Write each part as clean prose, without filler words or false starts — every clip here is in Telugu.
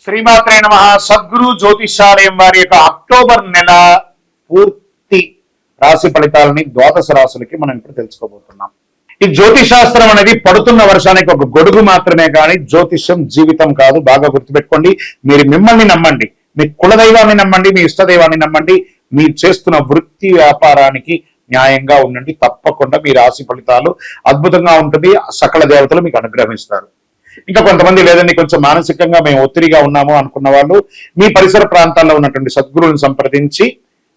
శ్రీమాత్రే నమః. సద్గురు జ్యోతిషాలయం వారి యొక్క అక్టోబర్ నెల పూర్తి రాశి ఫలితాలని ద్వాదశ రాశులకి మనం ఇప్పుడు తెలుసుకోబోతున్నాం. ఈ జ్యోతిషాస్త్రం అనేది పడుతున్న వర్షానికి ఒక గొడుగు మాత్రమే కానీ జ్యోతిష్యం జీవితం కాదు. బాగా గుర్తుపెట్టుకోండి. మీరు మిమ్మల్ని నమ్మండి, మీ కులదైవాన్ని నమ్మండి, మీ ఇష్టదైవాన్ని నమ్మండి. మీరు చేస్తున్న వృత్తి వ్యాపారానికి న్యాయంగా ఉండండి. తప్పకుండా మీ రాశి ఫలితాలు అద్భుతంగా ఉంటుంది. సకల దేవతలు మీకు అనుగ్రహిస్తారు. ఇంకా కొంతమంది లేదండి కొంచెం మానసికంగా మేము ఒత్తిడిగా ఉన్నాము అనుకున్న వాళ్ళు మీ పరిసర ప్రాంతాల్లో ఉన్నటువంటి సద్గురువులను సంప్రదించి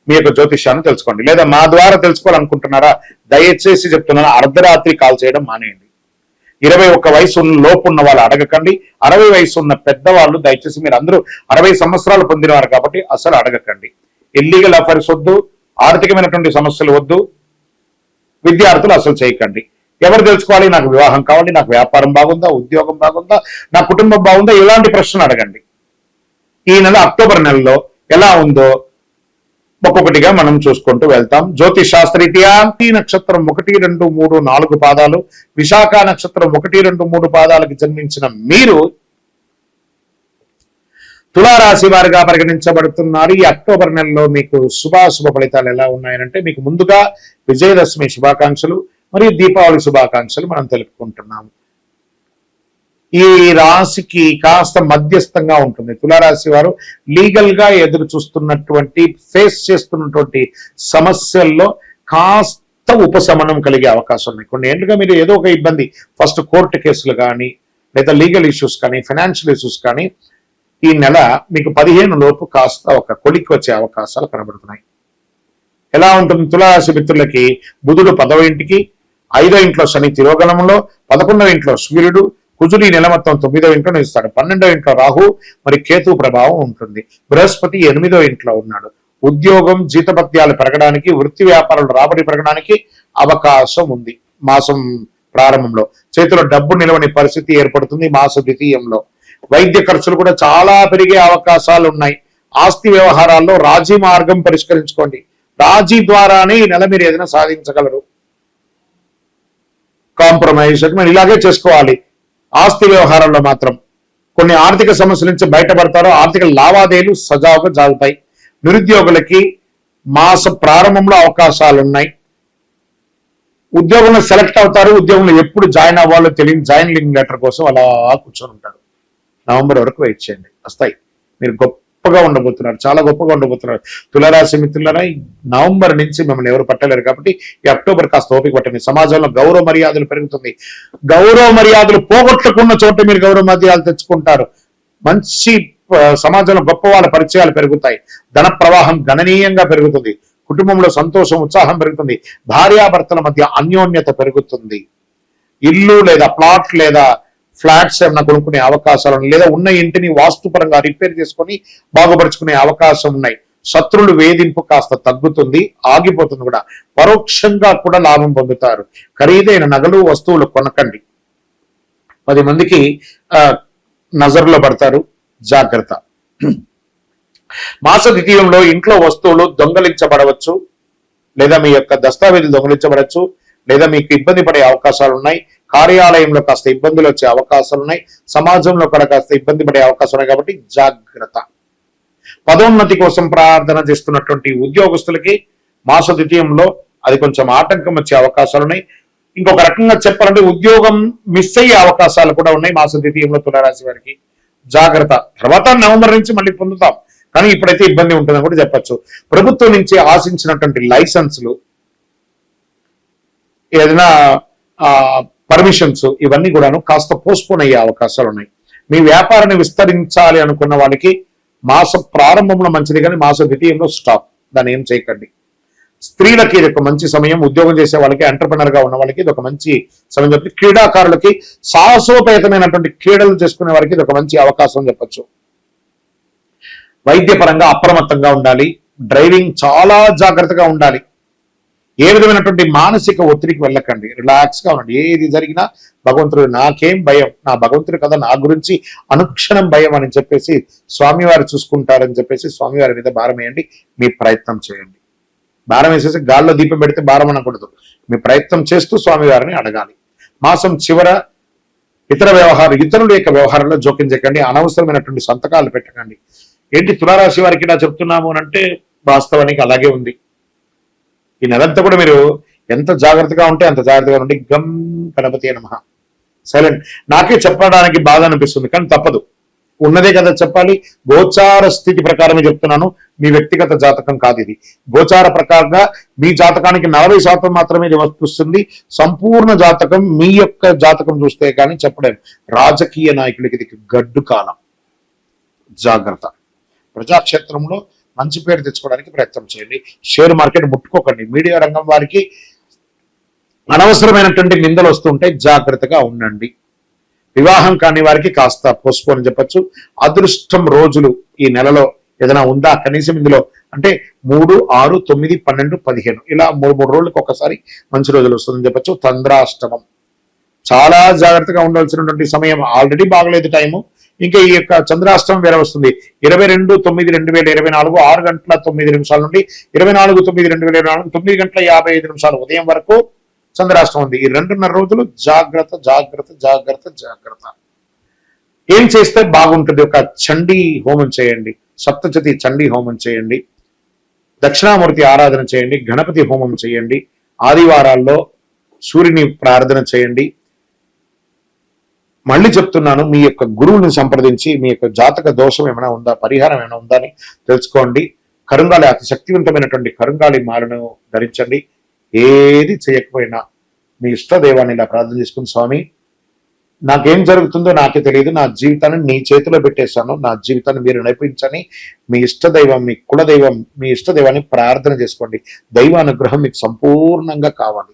మీ యొక్క జ్యోతిష్యాన్ని తెలుసుకోండి. లేదా మా ద్వారా తెలుసుకోవాలనుకుంటున్నారా, దయచేసి చెప్తున్నాను, అర్ధరాత్రి కాల్ చేయడం మానేయండి. 21 వయసు లోపు ఉన్న వాళ్ళు అడగకండి. 60 వయసు ఉన్న పెద్దవాళ్ళు దయచేసి, మీరు అందరూ 60 సంవత్సరాలు పొందినవారు కాబట్టి అసలు అడగకండి. ఇల్లీగల్ అఫైర్స్ వద్దు, ఆర్థికమైనటువంటి సమస్యలు వద్దు, విద్యార్థులు అసలు చేయకండి. ఎవరు తెలుసుకోవాలి, నాకు వివాహం కావాలి, నాకు వ్యాపారం బాగుందా, ఉద్యోగం బాగుందా, నా కుటుంబం బాగుందా, ఇలాంటి ప్రశ్నలు అడగండి. ఈ నెల అక్టోబర్ నెలలో ఎలా ఉందో ఒక్కొక్కటిగా మనం చూసుకుంటూ వెళ్తాం. జ్యోతిష్ శాస్త్రరీత్యా నక్షత్రం 1, 2, 3, 4 పాదాలు, విశాఖ నక్షత్రం 1, 2, 3 పాదాలకు జన్మించిన మీరు తులారాశి వారిగా పరిగణించబడుతున్నారు. ఈ అక్టోబర్ నెలలో మీకు శుభాశుభ ఫలితాలు ఎలా ఉన్నాయంటే, మీకు ముందుగా విజయదశమి శుభాకాంక్షలు మరియు దీపావళి శుభాకాంక్షలు మనం తెలుపుకుంటున్నాము. ఈ రాశికి కాస్త మధ్యస్థంగా ఉంటుంది. తులారాశి వారు లీగల్ గా ఎదురు చూస్తున్నటువంటి, ఫేస్ చేస్తున్నటువంటి సమస్యల్లో కాస్త ఉపశమనం కలిగే అవకాశం ఉన్నాయి. కొన్ని ఏళ్ళుగా మీరు ఏదో ఒక ఇబ్బంది, ఫస్ట్ కోర్టు కేసులు కానీ, లేదా లీగల్ ఇష్యూస్ కానీ, ఫైనాన్షియల్ ఇష్యూస్ కానీ, ఈ నెల మీకు 15 లోపు కాస్త ఒక కొలిక్కి వచ్చే అవకాశాలు కనబడుతున్నాయి. ఎలా ఉంటుంది తులారాశి మిత్రులకి? బుధుడు 10వ ఇంటికి, 5వ ఇంట్లో శని తిరోగమనంలో, 11వ ఇంట్లో సూర్యుడు, కుజుడు ఈ నెల మొత్తం 9వ ఇంట్లో నిలుస్తాడు. 12వ ఇంట్లో రాహు మరి కేతు ప్రభావం ఉంటుంది. బృహస్పతి 8వ ఇంట్లో ఉన్నాడు. ఉద్యోగం జీతభత్యాలు పెరగడానికి, వృత్తి వ్యాపారాలు రాబడి పెరగడానికి అవకాశం ఉంది. మాసం ప్రారంభంలో చేతిలో డబ్బు నిలవని పరిస్థితి ఏర్పడుతుంది. మాస ద్వితీయంలో వైద్య ఖర్చులు కూడా చాలా పెరిగే అవకాశాలు ఉన్నాయి. ఆస్తి వ్యవహారాల్లో రాజీ మార్గం పరిష్కరించుకోండి. రాజీ ద్వారానే ఈ నెల మీరు ఏదైనా సాధించగలరు. కాంప్రమైజ్ మనం ఇలాగే చేసుకోవాలి. ఆస్తి వ్యవహారంలో మాత్రం కొన్ని ఆర్థిక సమస్యల నుంచి బయటపడతారో, ఆర్థిక లావాదేవీలు సజావుగా జాగుతాయి. నిరుద్యోగులకి మాస ప్రారంభంలో అవకాశాలు ఉన్నాయి. ఉద్యోగంలో సెలెక్ట్ అవుతారు. ఉద్యోగంలో ఎప్పుడు జాయిన్ అవ్వాలో తెలియని జాయినింగ్ లెటర్ కోసం అలా కూర్చొని ఉంటారు. నవంబర్ వరకు వెయిట్ చేయండి, వస్తాయి. మీరు గొప్పగా ఉండబోతున్నారు, చాలా గొప్పగా ఉండబోతున్నారు. తులారాశి మిత్రులారా, నవంబర్ నుంచి మిమ్మల్ని ఎవరు పట్టలేరు కాబట్టి ఈ అక్టోబర్ కాస్త ఓపిక పట్టండి. సమాజంలో గౌరవ మర్యాదలు పెరుగుతుంది. గౌరవ మర్యాదలు పోగొట్టుకున్న చోట మీరు గౌరవ మర్యాదలు తెచ్చుకుంటారు. మంచి సమాజంలో గొప్ప వాళ్ళ పరిచయాలు పెరుగుతాయి. ధన ప్రవాహం గణనీయంగా పెరుగుతుంది. కుటుంబంలో సంతోషం, ఉత్సాహం పెరుగుతుంది. భార్యాభర్తల మధ్య అన్యోన్యత పెరుగుతుంది. ఇల్లు లేదా ప్లాట్ లేదా ఫ్లాట్స్ ఏమైనా కొనుక్కునే అవకాశాలు, లేదా ఉన్న ఇంటిని వాస్తుపరంగా రిపేర్ చేసుకొని బాగుపరుచుకునే అవకాశం ఉన్నాయి. శత్రువులు వేధింపు కాస్త తగ్గుతుంది, ఆగిపోతుంది కూడా. పరోక్షంగా కూడా లాభం పొందుతారు. ఖరీదైన నగలు వస్తువులు కొనకండి. 10 మందికి నజరులో పడతారు, జాగ్రత్త. మాస ద్వితీయంలో ఇంట్లో వస్తువులు దొంగలించబడవచ్చు, లేదా మీ యొక్క దస్తావేజులు దొంగలించబడవచ్చు, లేదా మీకు ఇబ్బంది పడే అవకాశాలు ఉన్నాయి. కార్యాలయంలో కాస్త ఇబ్బందులు వచ్చే అవకాశాలు ఉన్నాయి. సమాజంలో కూడా కాస్త ఇబ్బంది పడే అవకాశాలు ఉన్నాయి కాబట్టి జాగ్రత్త. పదోన్నతి కోసం ప్రార్థన చేస్తున్నటువంటి ఉద్యోగస్తులకి మాస ద్వితీయంలో అది కొంచెం ఆటంకం వచ్చే అవకాశాలు ఉన్నాయి. ఇంకొక రకంగా చెప్పాలంటే ఉద్యోగం మిస్ అయ్యే అవకాశాలు కూడా ఉన్నాయి మాస ద్వితీయంలో తులారాశి వారికి. జాగ్రత్త. తర్వాత నవంబర్ నుంచి మళ్ళీ పొందుతాం, కానీ ఇప్పుడైతే ఇబ్బంది ఉంటుందని కూడా చెప్పచ్చు. ప్రభుత్వం నుంచి ఆశించినటువంటి లైసెన్సులు, ఏదైనా పర్మిషన్స్, ఇవన్నీ కూడాను కాస్త పోస్ట్పోన్ అయ్యే అవకాశాలు ఉన్నాయి. మీ వ్యాపారాన్ని విస్తరించాలి అనుకున్న వాళ్ళకి మాస ప్రారంభంలో మంచిది, కానీ మాస ద్వితీయంలో స్టాప్. దాన్ని ఏం చేయకండి. స్త్రీలకి ఇది ఒక మంచి సమయం. ఉద్యోగం చేసే వాళ్ళకి, ఎంటర్ప్రెనర్ గా ఉన్న వాళ్ళకి ఇది ఒక మంచి సమయం చెప్పి, క్రీడాకారులకి, సాహసోపేతమైనటువంటి క్రీడలు చేసుకునే వారికి ఇది ఒక మంచి అవకాశం చెప్పచ్చు. వైద్యపరంగా అప్రమత్తంగా ఉండాలి. డ్రైవింగ్ చాలా జాగ్రత్తగా ఉండాలి. ఏ విధమైనటువంటి మానసిక ఒత్తిడికి వెళ్ళకండి. రిలాక్స్ గా ఉండండి. ఏది జరిగినా భగవంతుడు, నాకేం భయం, నా భగవంతుడు కదా నా గురించి అనుక్షణం భయం అని చెప్పేసి స్వామివారు చూసుకుంటారని చెప్పేసి స్వామివారి మీద భారం వేయండి. మీ ప్రయత్నం చేయండి. భారం వేసేసి గాల్లో దీపం పెడితే భారం అనకూడదు. మీ ప్రయత్నం చేస్తూ స్వామివారిని అడగాలి. మాసం చివర ఇతరుల యొక్క వ్యవహారంలో జోక్యం చేయకండి, అనవసరమైనటువంటి సంతకాలు పెట్టకండి. ఏంటి తులారాశి వారికి ఇలా చెప్తున్నాము అని అంటే వాస్తవానికి అలాగే ఉంది. ఈ నెలంతా కూడా మీరు ఎంత జాగ్రత్తగా ఉంటే అంత జాగ్రత్తగా ఉండి గం గణపతి నమః సైలెంట్. నాకే చెప్పడానికి బాధ అనిపిస్తుంది కానీ తప్పదు, ఉన్నదే కదా చెప్పాలి. గోచార స్థితి ప్రకారమే చెప్తున్నాను, మీ వ్యక్తిగత జాతకం కాదు ఇది. గోచార ప్రకారంగా మీ జాతకానికి 40% మాత్రమే ఇది వస్తుంది. సంపూర్ణ జాతకం మీ యొక్క జాతకం చూస్తే కానీ చెప్పలేము. రాజకీయ నాయకులకి ఇది గడ్డు కాలం, జాగ్రత్త. ప్రజాక్షేత్రంలో మంచి పేరు తెచ్చుకోవడానికి ప్రయత్నం చేయండి. Share market ముట్టుకోకండి. మీడియా రంగం వారికి అనవసరమైనటువంటి నిందలు వస్తుంటే జాగ్రత్తగా ఉండండి. వివాహం కాని వారికి కాస్త పోస్ట్పోన్ చెప్పచ్చు. అదృష్టం రోజులు ఈ నెలలో ఏదైనా ఉందా కనీసం ఇందులో అంటే 3, 6, 9, 12, 15 ఇలా 3 రోజులకు ఒకసారి మంచి రోజులు వస్తుందని చెప్పచ్చు. చంద్రాష్టమం చాలా జాగ్రత్తగా ఉండవలసినటువంటి సమయం. ఆల్రెడీ బాగలేదు టైము, ఇంకా ఈ యొక్క చంద్రాష్టమం వేరే వస్తుంది. 22/9/2024 6:09 నుండి 24/9/2024 9:55 ఉదయం వరకు చంద్రాష్టమం ఉంది. ఈ 2.5 రోజులు జాగ్రత్త జాగ్రత్త జాగ్రత్త జాగ్రత్త. ఏం చేస్తే బాగుంటుంది? ఒక చండీ హోమం చేయండి, సప్తశతి చండీ హోమం చేయండి, దక్షిణామూర్తి ఆరాధన చేయండి, గణపతి హోమం చేయండి, ఆదివారాల్లో సూర్యుని ప్రార్థన చేయండి. మళ్ళీ చెప్తున్నాను, మీ యొక్క గురువుని సంప్రదించి మీ యొక్క జాతక దోషం ఏమైనా ఉందా, పరిహారం ఏమైనా ఉందా అని తెలుసుకోండి. కరుంగాలి అతి శక్తివంతమైనటువంటి కరుంగాలి మాలను ధరించండి. ఏది చేయకపోయినా మీ ఇష్టదైవాన్ని ఇలా ప్రార్థన చేసుకుని, స్వామి నాకేం జరుగుతుందో నాకే తెలియదు, నా జీవితాన్ని నీ చేతిలో పెట్టేశాను, నా జీవితాన్ని మీరు నడిపించని మీ ఇష్టదైవం, మీ కులదైవం, మీ ఇష్టదైవాన్ని ప్రార్థన చేసుకోండి. దైవానుగ్రహం మీకు సంపూర్ణంగా కావాలి,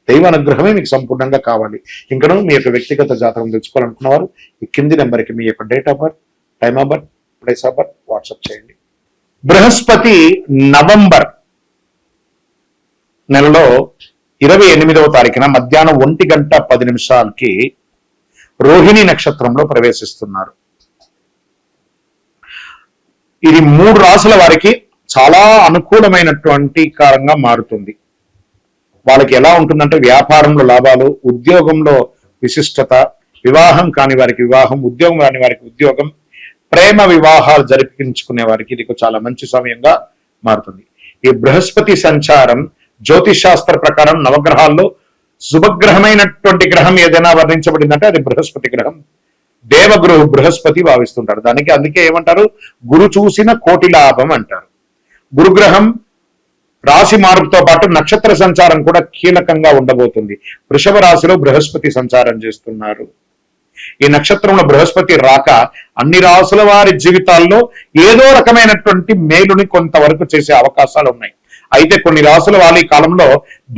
దైవానుగ్రహమే మీకు సంపూర్ణంగా కావాలి. ఇంకనూ మీ యొక్క వ్యక్తిగత జాతకం తెలుసుకోవాలనుకున్నవారు ఈ కింది నెంబర్కి మీ యొక్క date of birth, time of birth, place of birth WhatsApp చేయండి. బృహస్పతి నవంబర్ నెలలో 28వ తారీఖున మధ్యాహ్నం 1:10 రోహిణి నక్షత్రంలో ప్రవేశిస్తున్నారు. ఇది 3 రాసుల వారికి చాలా అనుకూలమైనటువంటి కారంగా మారుతుంది. వాళ్ళకి ఎలా ఉంటుందంటే వ్యాపారంలో లాభాలు, ఉద్యోగంలో విశిష్టత, వివాహం కాని వారికి వివాహం, ఉద్యోగం కాని వారికి ఉద్యోగం, ప్రేమ వివాహాలు జరిపించుకునే వారికి ఇది చాలా మంచి సమయంగా మారుతుంది. ఈ బృహస్పతి సంచారం జ్యోతిష్ శాస్త్ర ప్రకారం నవగ్రహాల్లో శుభగ్రహమైనటువంటి గ్రహం ఏదైనా వర్ణించబడిందంటే అది బృహస్పతి గ్రహం. దేవగురు బృహస్పతి భావిస్తుంటారు. అందుకే ఏమంటారు, గురు చూసిన కోటి లాభం అంటారు. గురుగ్రహం రాశి మార్పుతో పాటు నక్షత్ర సంచారం కూడా కీలకంగా ఉండబోతుంది. వృషభ రాశిలో బృహస్పతి సంచారం చేస్తున్నారు. ఈ నక్షత్రంలో బృహస్పతి రాక అన్ని రాసుల వారి జీవితాల్లో ఏదో రకమైనటువంటి మేలుని కొంతవరకు చేసే అవకాశాలు ఉన్నాయి. అయితే కొన్ని రాసుల వారి కాలంలో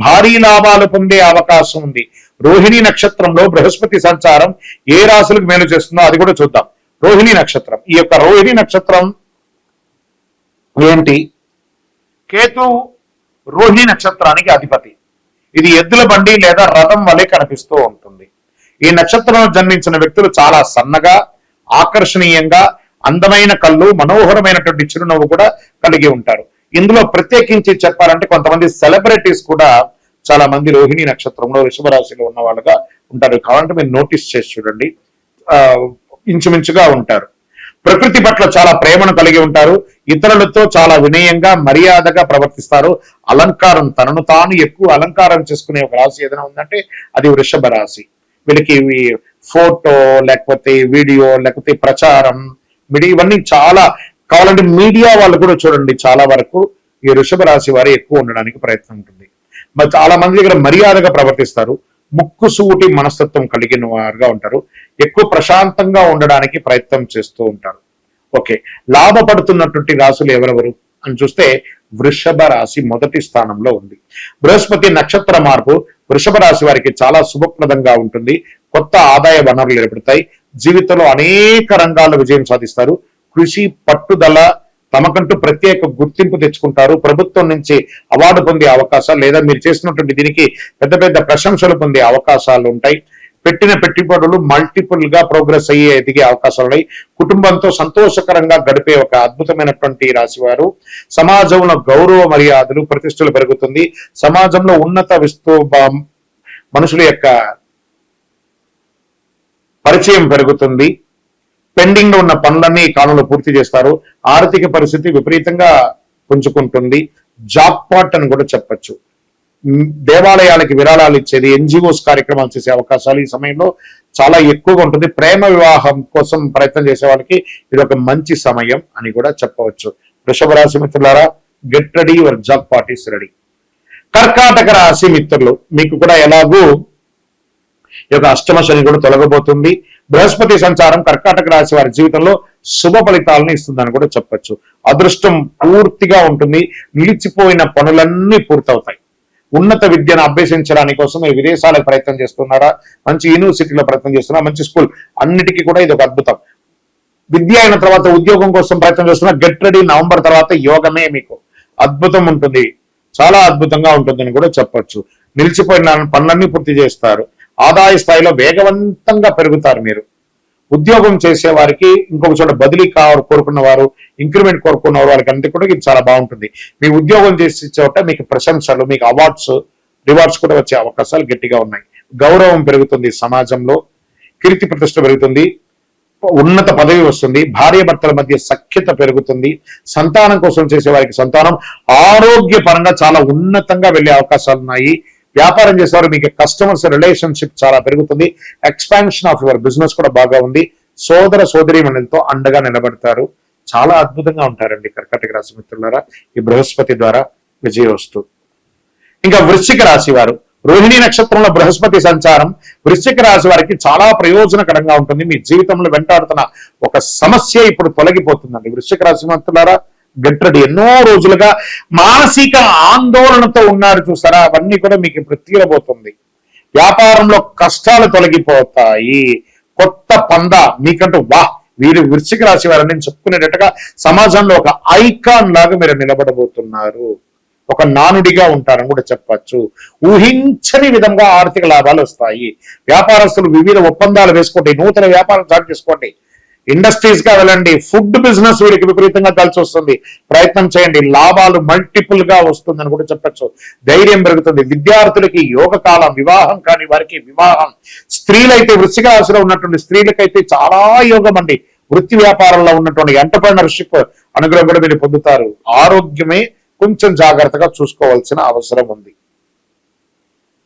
భారీ లాభాలు పొందే అవకాశం ఉంది. రోహిణి నక్షత్రంలో బృహస్పతి సంచారం ఏ రాశులకు మేలు చేస్తుందో అది కూడా చూద్దాం. రోహిణి నక్షత్రం, ఈ యొక్క రోహిణి నక్షత్రం ఏంటి? కేతు రోహిణి నక్షత్రానికి అధిపతి. ఇది ఎద్దుల బండి లేదా రథం వలె కనిపిస్తూ ఉంటుంది. ఈ నక్షత్రంలో జన్మించిన వ్యక్తులు చాలా సన్నగా, ఆకర్షణీయంగా, అందమైన కళ్ళు, మనోహరమైనటువంటి చిరునవ్వు కూడా కలిగి ఉంటారు. ఇందులో ప్రత్యేకించి చెప్పాలంటే కొంతమంది సెలబ్రిటీస్ కూడా చాలా మంది రోహిణి నక్షత్రంలో వృషభ రాశిలో ఉన్న వాళ్ళుగా ఉంటారు. కావాలంటే మీరు నోటీస్ చేసి చూడండి, ఇంచుమించుగా ఉంటారు. ప్రకృతి పట్ల చాలా ప్రేమను కలిగి ఉంటారు. ఇతరులతో చాలా వినయంగా, మర్యాదగా ప్రవర్తిస్తారు. అలంకారం, తనను తాను ఎక్కువ అలంకారం చేసుకునే ఒక రాశి ఏదైనా ఉందంటే అది వృషభ రాశి. వీళ్ళకి ఫోటో లేకపోతే వీడియో లేకపోతే ప్రచారం ఇవన్నీ చాలా కావాలంటే మీడియా వాళ్ళు కూడా చూడండి, చాలా వరకు ఈ వృషభ రాశి వారు ఎక్కువ ఉండడానికి ప్రయత్నం ఉంటుంది. మరి చాలా మంది దగ్గర మర్యాదగా ప్రవర్తిస్తారు. ముక్కుసూటి మనస్తత్వం కలిగిన వారుగా ఉంటారు. ఎక్కువ ప్రశాంతంగా ఉండడానికి ప్రయత్నం చేస్తూ ఉంటారు. ఓకే, లాభపడుతున్నటువంటి రాశులు ఎవరెవరు అని చూస్తే వృషభ రాశి మొదటి స్థానంలో ఉంది. బృహస్పతి నక్షత్ర మార్పు వృషభ రాశి వారికి చాలా శుభప్రదంగా ఉంటుంది. కొత్త ఆదాయ వనరులు ఏర్పడతాయి. జీవితంలో అనేక రంగాల్లో విజయం సాధిస్తారు. కృషి, పట్టుదల, తమకంటూ ప్రత్యేక గుర్తింపు తెచ్చుకుంటారు. ప్రభుత్వం నుంచి అవార్డు పొందే అవకాశాలు లేదా మీరు చేసినటువంటి దీనికి పెద్ద పెద్ద ప్రశంసలు పొందే అవకాశాలు ఉంటాయి. పెట్టిన పెట్టుబడులు మల్టిపుల్ గా ప్రోగ్రెస్ అయ్యే ఎదిగే అవకాశాలు ఉన్నాయి. కుటుంబంతో సంతోషకరంగా గడిపే ఒక అద్భుతమైనటువంటి రాశి వారు. సమాజంలో గౌరవ మర్యాదలు, ప్రతిష్టలు పెరుగుతుంది. సమాజంలో ఉన్నత మనుషుల యొక్క పరిచయం పెరుగుతుంది. పెండింగ్ లో ఉన్న పనులన్నీ ఈ కాలంలో పూర్తి చేస్తారు. ఆర్థిక పరిస్థితి విపరీతంగా పుంజుకుంటుంది. జాబ్ పాట్ అని కూడా చెప్పచ్చు. దేవాలయాలకి విరాళాలు ఇచ్చేది, ఎన్జిఓస్ కార్యక్రమాలు చేసే అవకాశాలు ఈ సమయంలో చాలా ఎక్కువగా ఉంటుంది. ప్రేమ వివాహం కోసం ప్రయత్నం చేసే వాళ్ళకి ఇది ఒక మంచి సమయం అని కూడా చెప్పవచ్చు. వృషభ రాశి మిత్రులారా, get ready, your job part is ready. కర్కాటక రాశి మిత్రులు, మీకు కూడా ఎలాగూ ఈ యొక్క అష్టమ శని కూడా తొలగబోతుంది. బృహస్పతి సంచారం కర్కాటక రాశి వారి జీవితంలో శుభ ఫలితాలను ఇస్తుందని కూడా చెప్పచ్చు. అదృష్టం పూర్తిగా ఉంటుంది. నిలిచిపోయిన పనులన్నీ పూర్తవుతాయి. ఉన్నత విద్యను అభ్యసించడానికి కోసం మీరు విదేశాలకు ప్రయత్నం చేస్తున్నారా, మంచి యూనివర్సిటీలో ప్రయత్నం చేస్తున్నారా, మంచి స్కూల్, అన్నిటికీ కూడా ఇది ఒక అద్భుతం. విద్య అయిన తర్వాత ఉద్యోగం కోసం ప్రయత్నం చేస్తున్నా, గెట్ రెడీ. నవంబర్ తర్వాత యోగమే మీకు అద్భుతం ఉంటుంది, చాలా అద్భుతంగా ఉంటుందని కూడా చెప్పొచ్చు. నిలిచిపోయిన పనులన్నీ పూర్తి చేస్తారు. ఆదాయ స్థాయిలో వేగవంతంగా పెరుగుతారు. మీరు ఉద్యోగం చేసే వారికి ఇంకొక చోట బదిలీ కోరుకున్న వారు, ఇంక్రిమెంట్ కోరుకున్న వారికి అంతా కూడా ఇది చాలా బాగుంటుంది. మీ ఉద్యోగం చేసే చోట మీకు ప్రశంసలు, మీకు అవార్డ్స్, రివార్డ్స్ కూడా వచ్చే అవకాశాలు గట్టిగా ఉన్నాయి. గౌరవం పెరుగుతుంది, సమాజంలో కీర్తి ప్రతిష్ట పెరుగుతుంది, ఉన్నత పదవి వస్తుంది, భార్యాభర్తల మధ్య సఖ్యత పెరుగుతుంది. సంతానం కోసం చేసే వారికి సంతానం ఆరోగ్యపరంగా చాలా ఉన్నతంగా వెళ్లే అవకాశాలు ఉన్నాయి. వ్యాపారం చేసేవారు మీకు కస్టమర్స్ రిలేషన్షిప్ చాలా పెరుగుతుంది. ఎక్స్పాన్షన్ ఆఫ్ యువర్ బిజినెస్ కూడా బాగా ఉంది. సోదర సోదరీమణులతో అండగా నిలబడతారు. చాలా అద్భుతంగా ఉంటారండి కర్కాటక రాశి మిత్రులారా, ఈ బృహస్పతి ద్వారా విజయోస్తు. ఇంకా వృశ్చిక రాశి వారు, రోహిణి నక్షత్రంలో బృహస్పతి సంచారం వృశ్చిక రాశి వారికి చాలా ప్రయోజనకరంగా ఉంటుంది. మీ జీవితంలో వెంటాడుతున్న ఒక సమస్య ఇప్పుడు తొలగిపోతుందండి. వృశ్చిక రాశి మిత్రులారా, గెట్ రెడీ. ఎన్నో రోజులుగా మానసిక ఆందోళనతో ఉన్నారు చూసారా, అవన్నీ కూడా మీకు ఇప్పుడు తీరబోతుంది. వ్యాపారంలో కష్టాలు తొలగిపోతాయి. కొత్త పంద మీకంటూ వీరు వృశ్చిక రాశి వారని చెప్పుకునేటట్టుగా సమాజంలో ఒక ఐకాన్ లాగా మీరు నిలబడబోతున్నారు. ఒక నానుడిగా ఉంటారని కూడా చెప్పచ్చు. ఊహించని విధంగా ఆర్థిక లాభాలు వస్తాయి. వ్యాపారస్తులు వివిధ ఒప్పందాలు వేసుకోండి, నూతన వ్యాపారం స్టార్ట్ చేసుకోండి, ఇండస్ట్రీస్ గా వెళ్ళండి. ఫుడ్ బిజినెస్ వీరికి విపరీతంగా కలిసి వస్తుంది, ప్రయత్నం చేయండి. లాభాలు మల్టిపుల్ గా వస్తుందని కూడా చెప్పచ్చు. ధైర్యం పెరుగుతుంది. విద్యార్థులకి యోగ కాలం, వివాహం కాని వారికి వివాహం. స్త్రీలైతే వృశ్చిక రాశిలో ఉన్నటువంటి స్త్రీలకైతే చాలా యోగం అండి. వృత్తి వ్యాపారంలో ఉన్నటువంటి ఎంటర్‌ప్రెన్యూర్‌షిప్ అనుగ్రహం కూడా మీరు పొందుతారు. ఆరోగ్యమే కొంచెం జాగ్రత్తగా చూసుకోవాల్సిన అవసరం ఉంది.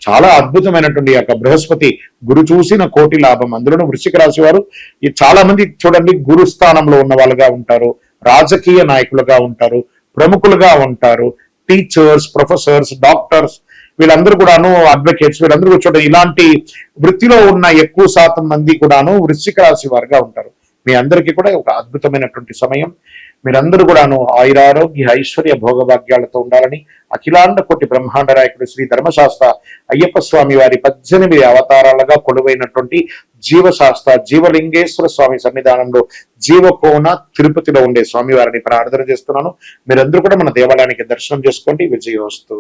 చాలా అద్భుతమైనటువంటి యొక్క బృహస్పతి గురు చూసిన కోటి లాభం. అందులోనూ వృశ్చిక రాశి వారు చాలా మంది చూడండి గురు స్థానంలో ఉన్న వాళ్ళుగా ఉంటారు, రాజకీయ నాయకులుగా ఉంటారు, ప్రముఖులుగా ఉంటారు, టీచర్స్, ప్రొఫెసర్స్, డాక్టర్స్, వీళ్ళందరూ కూడాను అడ్వకేట్స్, వీళ్ళందరూ చూడండి ఇలాంటి వృత్తిలో ఉన్న ఎక్కువ శాతం మంది కూడాను వృశ్చిక రాశి వారుగా ఉంటారు. మీ అందరికీ కూడా ఒక అద్భుతమైనటువంటి సమయం. మీరందరూ కూడాను ఆయురారోగ్య ఐశ్వర్య భోగభాగ్యాలతో ఉండాలని అఖిలాండ కోటి బ్రహ్మాండ నాయకుడు శ్రీ ధర్మశాస్త్ర అయ్యప్ప స్వామి వారి 18 అవతారాలుగా కొలువైనటువంటి జీవశాస్త్ర జీవలింగేశ్వర స్వామి సన్నిధానంలో జీవకోన తిరుపతిలో ఉండే స్వామి వారిని ప్రార్థన చేస్తున్నాను. మీరందరూ కూడా మన దేవాలయానికి దర్శనం చేసుకోండి. విజయోస్తు.